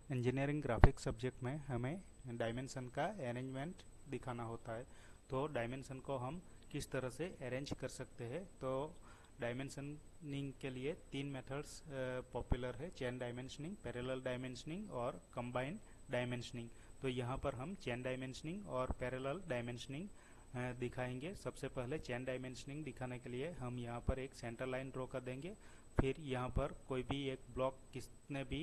Engineering graphics subject में हमें dimension का अरेंजमेंट दिखाना होता है। तो डायमेंशन को हम किस तरह से अरेंज कर सकते हैं, तो डायमेंशनिंग के लिए तीन मेथड्स पॉपुलर है: चेन डायमेंशनिंग, पैरेलल डायमेंशनिंग और कंबाइंड डायमेंशनिंग। तो यहाँ पर हम चेन डायमेंशनिंग और पैरेलल डायमेंशनिंग दिखाएंगे। सबसे पहले चेन डायमेंशनिंग दिखाने के लिए हम यहाँ पर एक सेंटर लाइन ड्रॉ कर देंगे। फिर यहाँ पर कोई भी एक ब्लॉक किसने भी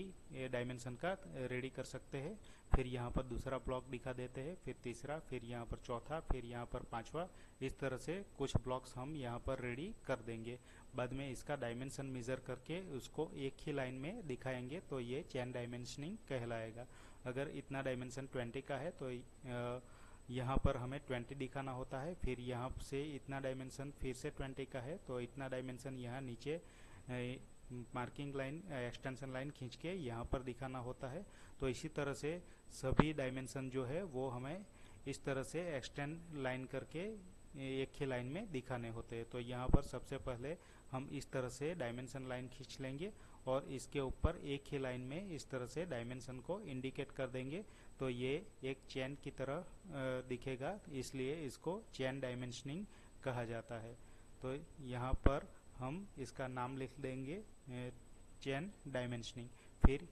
डायमेंशन का रेडी कर सकते हैं। फिर यहाँ पर दूसरा ब्लॉक दिखा देते हैं, फिर तीसरा, फिर यहाँ पर चौथा, फिर यहाँ पर पांचवा। इस तरह से कुछ ब्लॉक्स हम यहाँ पर रेडी कर देंगे। बाद में इसका डायमेंशन मेजर करके उसको एक ही लाइन में दिखाएंगे, तो ये चेन डायमेंशनिंग कहलाएगा। अगर इतना डायमेंशन 20 का है तो यहाँ पर हमें 20 दिखाना होता है। फिर यहाँ से इतना डायमेंशन फिर से 20 का है तो इतना डायमेंशन यहाँ नीचे मार्किंग लाइन, एक्सटेंशन लाइन खींच के यहाँ पर दिखाना होता है। तो इसी तरह से सभी डायमेंशन जो है वो हमें इस तरह से एक्सटेंड लाइन करके एक ही लाइन में दिखाने होते हैं। तो यहाँ पर सबसे पहले हम इस तरह से डायमेंशन लाइन खींच लेंगे और इसके ऊपर एक ही लाइन में इस तरह से डायमेंशन को इंडिकेट कर देंगे। तो ये एक चेन की तरह दिखेगा, इसलिए इसको चेन डायमेंशनिंग कहा जाता है। तो यहाँ पर हम इसका नाम लिख देंगे चेन डायमेंशनिंग। फिर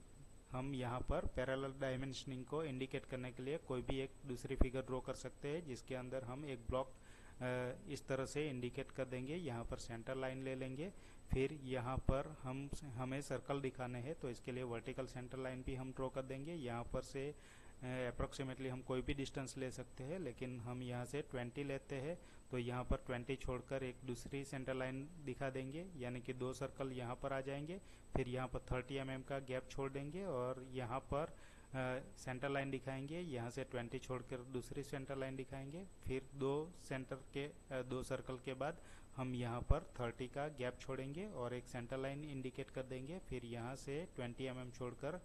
हम यहाँ पर पैरेलल डायमेंशनिंग को इंडिकेट करने के लिए कोई भी एक दूसरी फिगर ड्रॉ कर सकते हैं, जिसके अंदर हम एक ब्लॉक इस तरह से इंडिकेट कर देंगे। यहाँ पर सेंटर लाइन ले लेंगे। फिर यहाँ पर हमें सर्कल दिखाने हैं, तो इसके लिए वर्टिकल सेंटर लाइन भी हम ड्रॉ कर देंगे। यहाँ पर से अप्रोक्सीमेटली हम कोई भी डिस्टेंस ले सकते हैं, लेकिन हम यहाँ से 20 लेते हैं। तो यहाँ पर 20 छोड़कर एक दूसरी सेंटर लाइन दिखा देंगे, यानी कि दो सर्कल यहाँ पर आ जाएंगे। फिर यहाँ पर 30 mm का गैप छोड़ देंगे और यहाँ पर सेंटर लाइन दिखाएंगे। यहाँ से 20 छोड़कर दूसरी सेंटर लाइन दिखाएंगे। फिर दो सर्कल के बाद हम यहाँ पर 30 का गैप छोड़ेंगे और एक सेंटर लाइन इंडिकेट कर देंगे। फिर यहाँ से 20 mm छोड़कर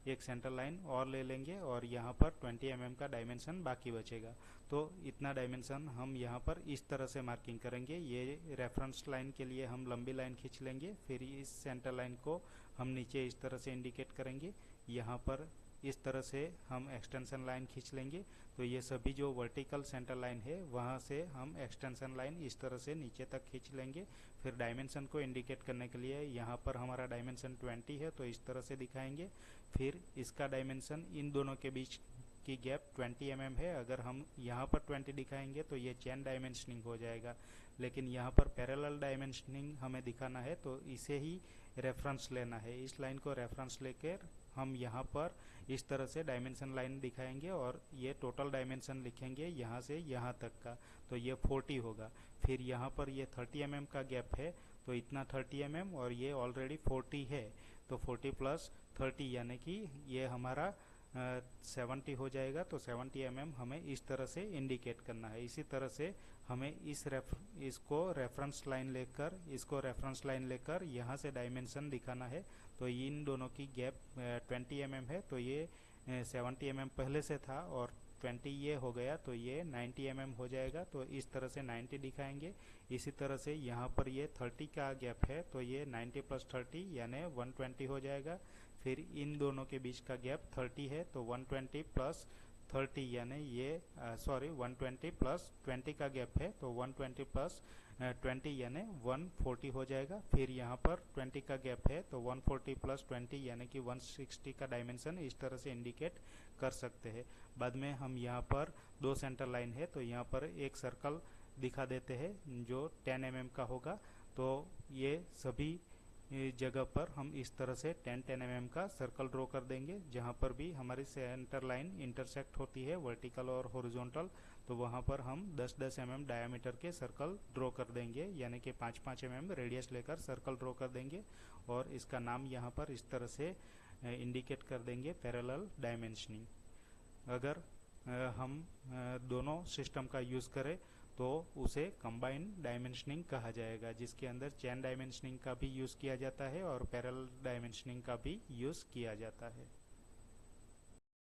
एक सेंटर लाइन और ले लेंगे और यहाँ पर 20 mm का डायमेंशन बाकी बचेगा। तो इतना डायमेंशन हम यहाँ पर इस तरह से मार्किंग करेंगे। ये रेफरेंस लाइन के लिए हम लंबी लाइन खींच लेंगे। फिर इस सेंटर लाइन को हम नीचे इस तरह से इंडिकेट करेंगे। यहाँ पर इस तरह से हम एक्सटेंशन लाइन खींच लेंगे। तो ये सभी जो वर्टिकल सेंटर लाइन है वहाँ से हम एक्सटेंशन लाइन इस तरह से नीचे तक खींच लेंगे। फिर डायमेंशन को इंडिकेट करने के लिए यहाँ पर हमारा डायमेंशन 20 है, तो इस तरह से दिखाएंगे। फिर इसका डायमेंशन इन दोनों के बीच की गैप 20 mm है। अगर हम यहाँ पर 20 दिखाएंगे तो ये चेन डायमेंशनिंग हो जाएगा, लेकिन यहाँ पर पैरेलल डायमेंशनिंग हमें दिखाना है, तो इसे ही रेफरेंस लेना है। इस लाइन को रेफरेंस लेकर हम यहाँ पर इस तरह से डायमेंशन लाइन दिखाएंगे और ये टोटल डायमेंशन लिखेंगे यहाँ से यहाँ तक का, तो ये 40 होगा। फिर यहाँ पर ये 30 mm का गैप है, तो इतना 30 mm और ये ऑलरेडी 40 है, तो 40 + 30 यानी कि ये हमारा 70 हो जाएगा। तो 70 mm हमें इस तरह से इंडिकेट करना है। इसी तरह से हमें इसको रेफरेंस लाइन लेकर यहाँ से डायमेंशन दिखाना है। तो इन दोनों की गैप 20 mm है, तो ये 70 mm पहले से था और 20 ये हो गया, तो ये 90 mm हो जाएगा। तो इस तरह से 90 दिखाएंगे। इसी तरह से यहाँ पर ये 30 का गैप है, तो ये 90 + 30 यानी 120 हो जाएगा। फिर इन दोनों के बीच का गैप 30 है, तो 120 + 30 यानी ये 120 + 20 का गैप है, तो 120 + 20 यानी 140 हो जाएगा। फिर यहाँ पर 20 का गैप है, तो 140 + 20 यानी कि 160 का डायमेंशन इस तरह से इंडिकेट कर सकते हैं। बाद में हम यहाँ पर दो सेंटर लाइन है, तो यहाँ पर एक सर्कल दिखा देते हैं जो 10 mm का होगा। तो ये सभी जगह पर हम इस तरह से 10-10 mm का सर्कल ड्रॉ कर देंगे। जहाँ पर भी हमारी सेंटर लाइन इंटरसेक्ट होती है वर्टिकल और हॉरिजॉन्टल, तो वहाँ पर हम 10-10 mm डायमीटर के सर्कल ड्रॉ कर देंगे, यानी कि 5-5 mm रेडियस लेकर सर्कल ड्रॉ कर देंगे और इसका नाम यहाँ पर इस तरह से इंडिकेट कर देंगे, पैरेलल डायमेंशनिंग। अगर हम दोनों सिस्टम का यूज़ करें तो उसे कंबाइंड डायमेंशनिंग कहा जाएगा, जिसके अंदर चेन डायमेंशनिंग का भी यूज़ किया जाता है और पैरेलल डायमेंशनिंग का भी यूज़ किया जाता है।